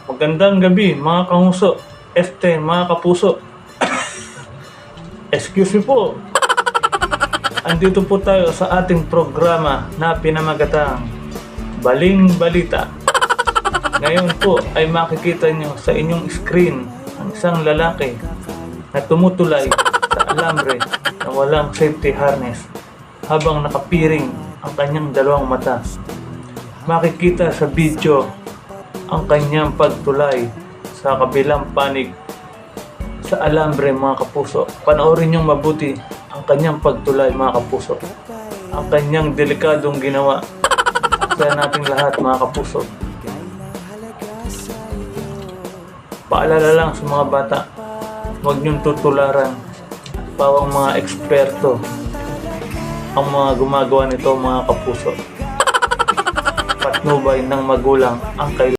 Magandang gabi mga kahuso, mga kapuso. Excuse me po. Andito po tayo sa ating programa na pinamagatang Baling Balita. Ngayon po ay makikita nyo sa inyong screen ang isang lalaki na tumutulay sa alambre na walang safety harness habang nakapiring ang kanyang dalawang mata. Makikita sa video ang kanyang pagtulay sa kabilang panig sa alambre mga kapuso. Panoorin niyong mabuti ang kanyang pagtulay mga kapuso. Ang kanyang delikadong ginawa sa nating lahat mga kapuso. Paalala lang sa mga bata, huwag niyong tutularan. Bawang mga eksperto ang mga gumagawa nito mga kapuso. Patnubay ng magulang ang kailangan.